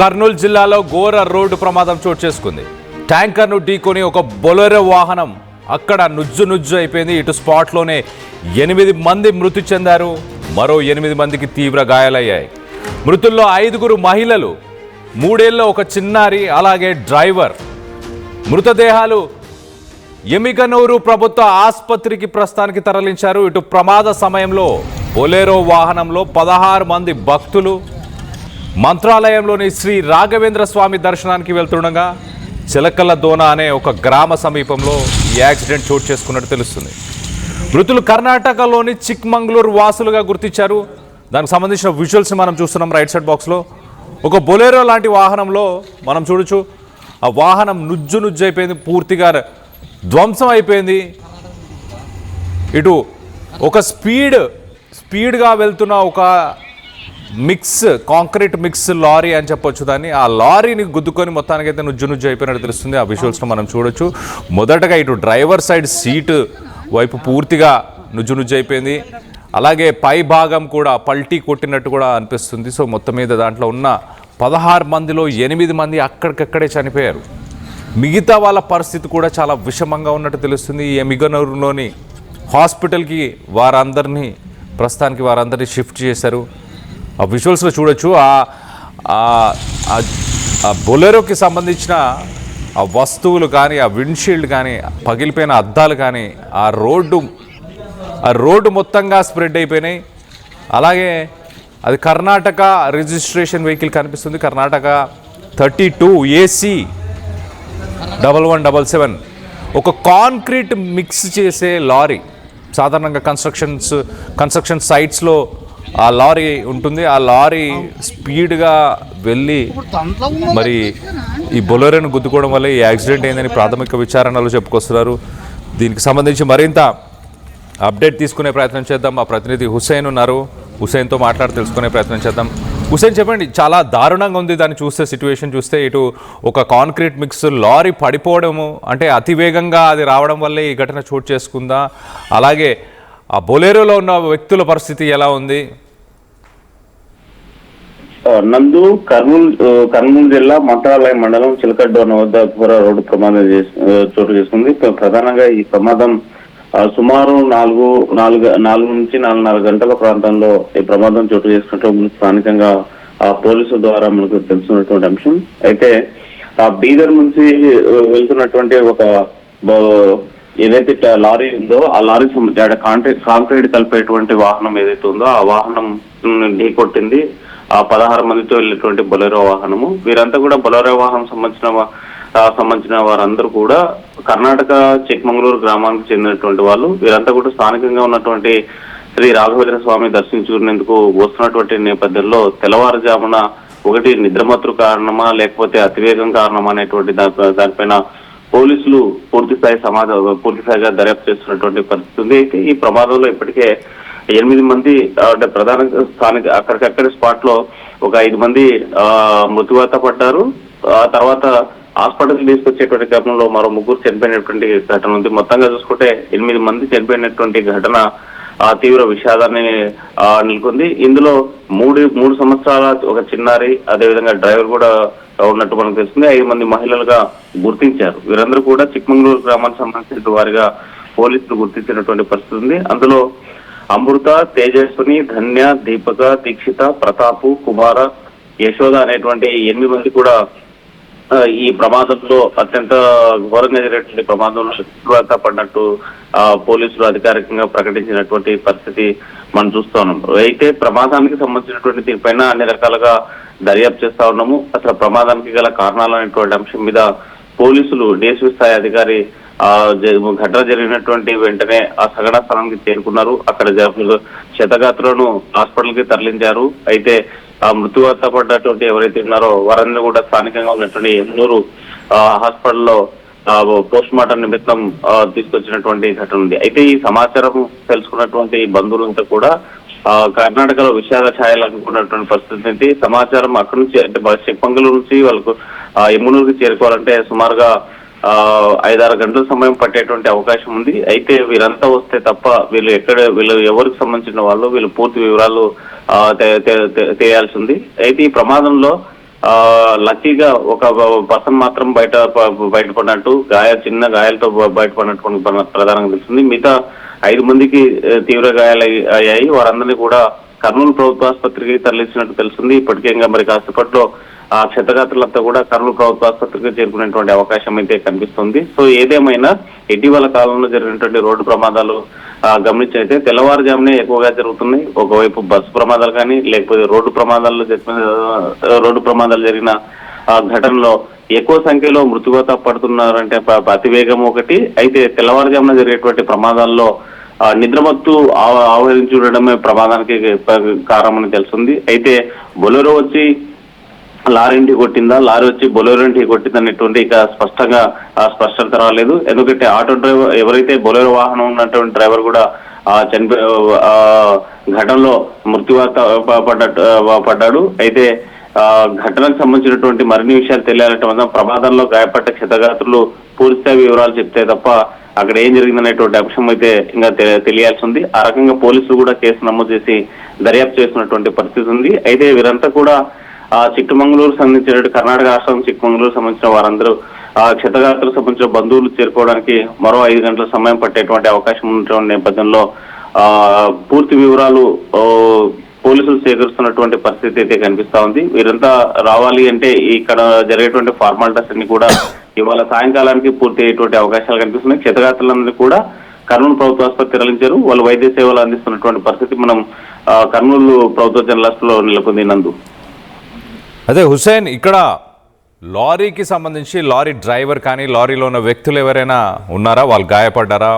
కర్నూలు జిల్లాలో ఘోర రోడ్డు ప్రమాదం చోటు చేసుకుంది. ట్యాంకర్ను ఢీకొని ఒక బొలెరో వాహనం అక్కడ నుజ్జు అయిపోయింది. ఇటు స్పాట్లోనే 8 మంది మృతి చెందారు. మరో 8 మందికి తీవ్ర గాయాలయ్యాయి. మృతుల్లో 5 మహిళలు, 3 ఏళ్ల ఒక చిన్నారి, అలాగే డ్రైవర్. మృతదేహాలు ఎమిగనూరు ప్రభుత్వ ఆసుపత్రికి ప్రస్తుతానికి తరలించారు. ఇటు ప్రమాద సమయంలో బొలెరో వాహనంలో 16 మంది భక్తులు మంత్రాలయంలోని శ్రీ రాఘవేంద్ర స్వామి దర్శనానికి వెళ్తుండగా చిలకల దోన అనే ఒక గ్రామ సమీపంలో ఈ యాక్సిడెంట్ చోటు చేసుకున్నట్టు తెలుస్తుంది. మృతులు కర్ణాటకలోని చిక్మంగళూరు వాసులుగా గుర్తించారు. దానికి సంబంధించిన విజువల్స్ మనం చూస్తున్నాం రైట్ సైడ్ బాక్స్లో. ఒక బొలెరో లాంటి వాహనంలో మనం చూడొచ్చు, ఆ వాహనం నుజ్జు అయిపోయింది, పూర్తిగా ధ్వంసం అయిపోయింది. ఇటు ఒక స్పీడ్గా వెళ్తున్న ఒక కాంక్రీట్ మిక్స్ లారీ అని చెప్పొచ్చు దాన్ని. ఆ లారీని గుద్దుకొని మొత్తానికైతే నుజ్జు అయిపోయినట్టు తెలుస్తుంది. ఆ విజువల్స్ను మనం చూడొచ్చు. మొదటగా ఇటు డ్రైవర్ సైడ్ సీటు వైపు పూర్తిగా నుజ్జు అయిపోయింది. అలాగే పై భాగం కూడా పల్టీ కొట్టినట్టు కూడా అనిపిస్తుంది. సో మొత్తం మీద దాంట్లో ఉన్న 16 మందిలో 8 మంది అక్కడికక్కడే చనిపోయారు. మిగతా వాళ్ళ పరిస్థితి కూడా చాలా విషమంగా ఉన్నట్టు తెలుస్తుంది. ఈ ఎమిగనూరులోని హాస్పిటల్కి వారందరినీ షిఫ్ట్ చేశారు. ఆ విజువల్స్లో చూడొచ్చు. ఆ బొలెరోకి సంబంధించిన ఆ వస్తువులు కానీ, ఆ విండ్షీల్డ్ కానీ, పగిలిపోయిన అద్దాలు కానీ, ఆ రోడ్డు మొత్తంగా స్ప్రెడ్ అయిపోయినాయి. అలాగే అది కర్ణాటక రిజిస్ట్రేషన్ వెహికల్ కనిపిస్తుంది. కర్ణాటక 32 AC 1177 ఒక కాంక్రీట్ మిక్స్ చేసే లారీ. సాధారణంగా కన్స్ట్రక్షన్ సైట్స్లో ఆ లారీ ఉంటుంది. ఆ లారీ స్పీడ్గా వెళ్ళి మరి ఈ బొలెరోను గుద్దుకోవడం వల్ల ఈ యాక్సిడెంట్ అయిందని ప్రాథమిక విచారణలో చెప్పుకొస్తున్నారు. దీనికి సంబంధించి మరింత అప్డేట్ తీసుకునే ప్రయత్నం చేద్దాం. మా ప్రతినిధి హుసేన్ ఉన్నారు. హుసేన్తో మాట్లాడి తెలుసుకునే ప్రయత్నం చేద్దాం. హుసేన్, చెప్పండి, చాలా దారుణంగా ఉంది దాన్ని చూస్తే, సిచ్యువేషన్ చూస్తే. ఇటు ఒక కాంక్రీట్ మిక్స్ లారీ పడిపోవడము, అంటే అతివేగంగా అది రావడం వల్లే ఈ ఘటన చోటు చేసుకుందా? అలాగే ఆ బొలెరోలో ఉన్న వ్యక్తుల పరిస్థితి ఎలా ఉంది? నందు కర్నూలు జిల్లా మంత్రాలయం మండలం చిలకడ్డోన వద్ద ఘోర రోడ్డు ప్రమాదం చోటు చేసుకుంది. ప్రధానంగా ఈ ప్రమాదం సుమారు 4 నుంచి 4:30 గంటల ప్రాంతంలో ఈ ప్రమాదం చోటు చేసుకున్నట్టు స్థానికంగా పోలీసుల ద్వారా మనకు తెలుసుకున్నటువంటి అంశం. అయితే బీదర్ నుంచి వెళ్తున్నటువంటి ఒక ఏదైతే లారీ ఉందో ఆ లారీ కాంక్రీట్ కలిపేటువంటి వాహనం ఏదైతే ఉందో ఆ వాహనం ఢీకొట్టింది 16 మందితో వెళ్ళేటువంటి బొలెరో వాహనము. వీరంతా కూడా బొలెరో వాహనం సంబంధించిన వారందరూ కూడా కర్ణాటక చిక్మంగళూరు గ్రామానికి చెందినటువంటి వాళ్ళు. వీరంతా కూడా స్థానికంగా ఉన్నటువంటి శ్రీ రాఘవేంద్ర స్వామి దర్శించుకునేందుకు వస్తున్నటువంటి నేపథ్యంలో తెల్లవారుజామున ఒకటి నిద్రమత్తు కారణమా లేకపోతే అతివేగం కారణమా అనేటువంటి దానిపైన పోలీసులు పూర్తిస్థాయిగా దర్యాప్తు చేస్తున్నటువంటి పరిస్థితి ఉంది. అయితే ఈ ప్రమాదంలో ఇప్పటికే 8 మంది, అంటే ప్రధానంగా అక్కడికక్కడి స్పాట్ లో ఒక 5 మంది మృత్యువాత పడ్డారు. ఆ తర్వాత హాస్పిటల్కి తీసుకొచ్చేటువంటి క్రమంలో మరో 3 చనిపోయినటువంటి ఘటన ఉంది. మొత్తంగా చూసుకుంటే 8 మంది చనిపోయినటువంటి ఘటన తీవ్ర విషాదాన్ని నెలకొంది. ఇందులో 3 సంవత్సరాల ఒక చిన్నారి, అదేవిధంగా డ్రైవర్ కూడా ఉన్నట్టు మనకు తెలుస్తుంది. 5 మంది మహిళలుగా గుర్తించారు. వీరందరూ కూడా చిక్మంగళూరు గ్రామానికి సంబంధించిన వారిగా పోలీసులు గుర్తించినటువంటి పరిస్థితి ఉంది. అందులో అమృత, తేజస్విని, ధన్య, దీపక, దీక్షిత, ప్రతాపు, కుమార, యశోద అనేటువంటి 8 మంది కూడా ఈ ప్రమాదంలో అత్యంత ఘోరంగా జరిగినటువంటి ప్రమాదంలో మృత్యువాత పడినట్టు పోలీసులు అధికారికంగా ప్రకటించినటువంటి పరిస్థితి మనం చూస్తా ఉన్నాం. అయితే ప్రమాదానికి సంబంధించినటువంటి దీనిపైన అన్ని రకాలుగా దర్యాప్తు చేస్తా ఉన్నాము. అసలు ప్రమాదానికి గల కారణాలు అనేటువంటి అంశం మీద పోలీసులు డిఎస్పీ స్థాయి అధికారి ఘటన జరిగినటువంటి వెంటనే ఆ సంఘటనా స్థలానికి చేరుకున్నారు. అక్కడ క్షతగాత్రులను హాస్పిటల్ కి తరలించారు. అయితే మృత్యువాత పడ్డటువంటి ఎవరైతే ఉన్నారో వారందరూ కూడా స్థానికంగా ఉన్నటువంటి ఎన్నూరు హాస్పిటల్లో పోస్ట్ మార్టం నిమిత్తం తీసుకొచ్చినటువంటి ఘటన ఉంది. అయితే ఈ సమాచారం తెలుసుకున్నటువంటి బంధువులంతా కూడా కర్ణాటకలో విషాద ఛాయలు అనుకున్నటువంటి పరిస్థితి. సమాచారం అక్కడి నుంచి, అంటే చిక్మంగళూరు నుంచి వాళ్ళకు ఎమ్మునూరుకి చేరుకోవాలంటే సుమారుగా 5-6 గంటల సమయం పట్టేటువంటి అవకాశం ఉంది. అయితే వీరంతా వస్తే తప్ప వీళ్ళు ఎవరికి సంబంధించిన వాళ్ళు, వీళ్ళు పూర్తి వివరాలు తెలియాల్సి ఉంది. అయితే ఈ ప్రమాదంలో లక్కీగా ఒక పర్సన్ మాత్రం బయటపడినట్టు చిన్న గాయాలతో బయటపడినట్టు ప్రధానంగా తెలుస్తుంది. మిగతా 5 మందికి తీవ్ర గాయాలు అయ్యాయి. వారందరినీ కూడా కర్నూలు ప్రభుత్వ ఆసుపత్రికి తరలించినట్టు తెలుస్తుంది. ఇప్పటికే మరి కాసేపట్లో ఆ క్షతగాత్రులంతా కూడా కర్నూలు ప్రభుత్వ ఆసుపత్రికి చేరుకునేటువంటి అవకాశం అయితే కనిపిస్తుంది. సో ఏదేమైనా ఇటీవల కాలంలో జరిగినటువంటి రోడ్డు ప్రమాదాలు గమనించైతే తెల్లవారుజామునే ఎక్కువగా జరుగుతున్నాయి. ఒకవైపు బస్సు ప్రమాదాలు కానీ లేకపోతే రోడ్డు ప్రమాదాలు జరిగిన ఘటనలో ఎక్కువ సంఖ్యలో మృత్యువాత పడుతున్నారంటే అతివేగం ఒకటి. అయితే తెల్లవారుజామున జరిగేటువంటి ప్రమాదాల్లో నిద్రమత్తు ఆవరించి చూడడమే ప్రమాదానికి కారణమని తెలుస్తుంది. అయితే బొలెరో వచ్చి లారీని కొట్టిందా, లారీ వచ్చి బొలెరోని కొట్టిందా అనేటువంటి ఇక స్పష్టత రాలేదు. ఎందుకంటే ఆటో డ్రైవర్ ఎవరైతే బొలెరో వాహనం ఉన్నటువంటి డ్రైవర్ కూడా ఘటనలో మృత్యువాత పడ్డాడు. అయితే ఘటనకు సంబంధించినటువంటి మరిన్ని విషయాలు తెలియాలంటే మాత్రం ప్రమాదంలో గాయపడ్డ క్షతగాత్రులు పూర్తిస్థాయి వివరాలు చెప్తే తప్ప అక్కడ ఏం జరిగిందనేటువంటి అంశం అయితే ఇంకా తెలియాల్సి ఉంది. ఆ రకంగా పోలీసులు కూడా కేసు నమోదు చేసి దర్యాప్తు చేస్తున్నటువంటి పరిస్థితి ఉంది. అయితే వీరంతా కూడా చిక్కమంగళూరు సంబంధించిన కర్ణాటక రాష్ట్రం చిక్కమంగళూరు సంబంధించిన వారందరూ క్షతగాత్రులకు సంబంధించిన బంధువులు చేరుకోవడానికి మరో 5 గంటల సమయం పట్టేటువంటి అవకాశం ఉన్నటువంటి నేపథ్యంలో పూర్తి వివరాలు పోలీసులు సేకరిస్తున్నటువంటి పరిస్థితి అయితే కనిపిస్తా ఉంది. వీరంతా రావాలి అంటే ఇక్కడ జరిగేటువంటి ఫార్మాలిటీస్ అన్ని కూడా ఇవాళ సాయంకాలానికి పూర్తి అయ్యేటువంటి అవకాశాలు కనిపిస్తున్నాయి. క్షతగాత్రులందరూ కూడా కర్నూలు ప్రభుత్వ ఆసుపత్రి తరలించారు. వాళ్ళు వైద్య సేవలు అందిస్తున్నటువంటి పరిస్థితి మనం కర్నూలు ప్రభుత్వ జనరల్ హాస్పిటల్లో నెలకొంది. నందు అదే హుసేన్, ఇక్కడ లారీకి సంబంధించి లారీ డ్రైవర్ కానీ లారీలో ఉన్న వ్యక్తులు ఎవరైనా ఉన్నారా? వాళ్ళు గాయపడ్డారా?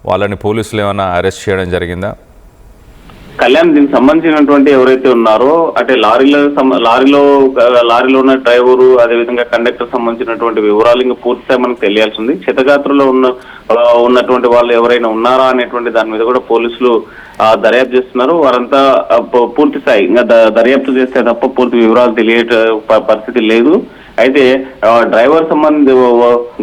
వాళ్ళని పోలీసులు ఏమైనా అరెస్ట్ చేయడం జరిగిందా? కళ్యాణ్, దీనికి సంబంధించినటువంటి ఎవరైతే ఉన్నారో అంటే లారీలో ఉన్న డ్రైవరు అదేవిధంగా కండక్టర్ సంబంధించినటువంటి వివరాలు ఇంకా పూర్తిగా మనకు తెలియాల్సి ఉంది. క్షతగాత్రులో ఉన్నటువంటి వాళ్ళు ఎవరైనా ఉన్నారా అనేటువంటి దాని మీద కూడా పోలీసులు దర్యాప్తు చేస్తున్నారు. వారంతా పూర్తి స్థాయి ఇంకా దర్యాప్తు చేస్తే తప్ప పూర్తి వివరాలు తెలియ పరిస్థితి లేదు. అయితే డ్రైవర్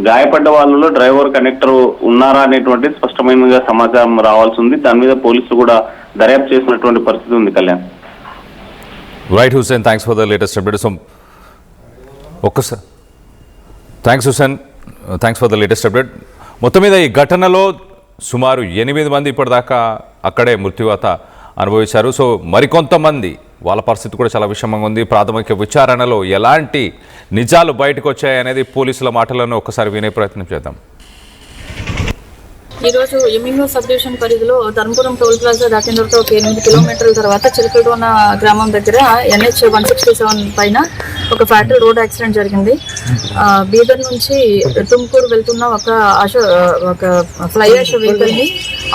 గాయపడ్డ వాళ్ళలో డ్రైవర్ కండక్టర్ ఉన్నారా అనేటువంటి స్పష్టమైన సమాచారం రావాల్సి ఉంది. దాని మీద పోలీసులు కూడా దర్యాప్తు చేసినటువంటి పరిస్థితి ఉంది. Kalyan, right Hussain, thanks for the latest update. So ఒక్కసారి thanks Hussain, thanks for the latest update. మొత్తం మీద ఈ ఘటనలో సుమారు 8 మంది ఇప్పటిదాకా అక్కడే మృత్యువాత అనుభవించారు. సో మరికొంతమంది వాళ్ళ పరిస్థితి కూడా చాలా విషమంగా ఉంది. ప్రాథమిక విచారణలో ఎలాంటి నిజాలు బయటకు వచ్చాయనేది పోలీసుల మాటలను ఒకసారి వినే ప్రయత్నం చేద్దాం. ఈరోజు ఎమింగో సబ్ డివిజన్ పరిధిలో ధర్మపురం టోల్ ప్లాజా దాటిన తర్వాత ఒక 8 కిలోమీటర్ల తర్వాత చిలకడోన గ్రామం దగ్గర NH 167 పైన ఒక ఫ్యాక్టరీ రోడ్ యాక్సిడెంట్ జరిగింది. బీదర్ నుంచి తుమ్కూరు వెళ్తున్న ఒక ఫ్లై యాష్ వెహికల్ని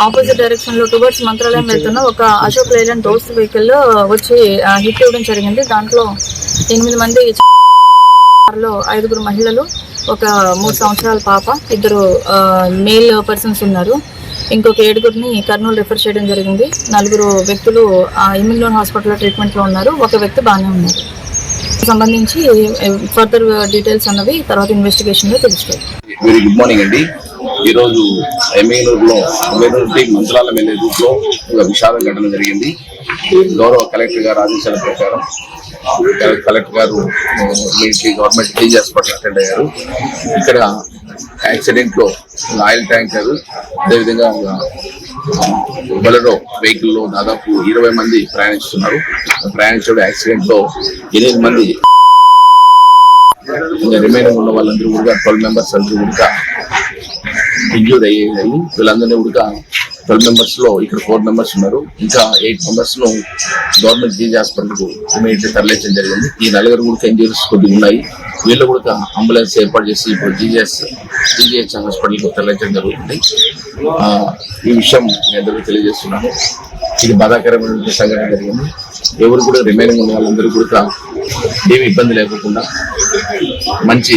ఆపోజిట్ డైరెక్షన్లో టువర్డ్స్ మంత్రాలయం వెళ్తున్న ఒక అశోక్ లైలాండ్ దోస్త్ వెహికల్ వచ్చి హిట్ ఇవ్వడం జరిగింది. దాంట్లో 8 మంది, 5 మహిళలు, ఒక 3 సంవత్సరాల పాప, 2 మేల్ పర్సన్స్ ఉన్నారు. ఇంకొక 7 కర్నూలు రిఫర్ చేయడం జరిగింది. 4 వ్యక్తులు ఎమింగ్లోన్ హాస్పిటల్లో ట్రీట్మెంట్లో ఉన్నారు. ఒక వ్యక్తి బాగానే ఉన్నారు. సంబంధించి ఫర్దర్ డీటెయిల్స్ అన్నవి తర్వాత ఇన్వెస్టిగేషన్లో తెలుస్తాయి. వెరీ గుడ్ మార్నింగ్ అండి. ఈరోజు ఎమ్మెల్యేలో మంత్రాలయం వెళ్ళే రూట్లో ఒక విషాద ఘటన జరిగింది. గౌరవ కలెక్టర్ గారు ఆదేశాల ప్రకారం కలెక్టర్ గారు గవర్నమెంట్ కేజీ హాస్పిటల్ అటెండ్ అయ్యారు. ఇక్కడ యాక్సిడెంట్ లో ఆయిల్ ట్యాంకర్ అదేవిధంగా బొలెరో వెహికల్ లో దాదాపు 20 మంది ప్రయాణించడం యాక్సిడెంట్ లో 8 మంది రిమైనింగ్ ఉన్న వాళ్ళందరూ కూడా 12 మెంబర్స్ అందరూ కూడా ఇంజూర్ అయ్యాయి. వీళ్ళందరినీ కూడా 12 మెంబర్స్ లో ఇక్కడ 4 మెంబర్స్ ఉన్నారు. ఇంకా 8 మెంబర్స్ లో గవర్నమెంట్ జీజీ హాస్పిటల్ కు ఇమీడియట్ తరలించడం జరిగింది. ఈ 4 కూడా ఇంజూరీస్ కొద్దిగా ఉన్నాయి. వీళ్ళు కూడా అంబులెన్స్ ఏర్పాటు చేసి ఇప్పుడు జీజీహెచ్ హాస్పిటల్ కు తరలించడం జరుగుతుంది. ఈ విషయం మీ అందరికీ తెలియజేస్తున్నాను. ఇది బాధాకరమైన సంఘటన జరిగింది. ఎవరు కూడా రిమైనింగ్ ఉన్న వాళ్ళందరూ కూడా ఏమి ఇబ్బంది లేకుండా మంచి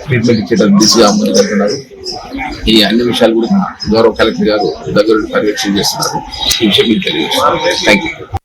ట్రీట్మెంట్ ఇచ్చేటప్పుడు దిశగా ముందుకెళ్తున్నారు. ఈ అన్ని విషయాలు కూడా గౌరవ కలెక్టర్ గారు దగ్గర పర్యవేక్షణ చేస్తున్నారు. ఈ విషయం మీకు తెలియజేస్తున్నారు. Thank you.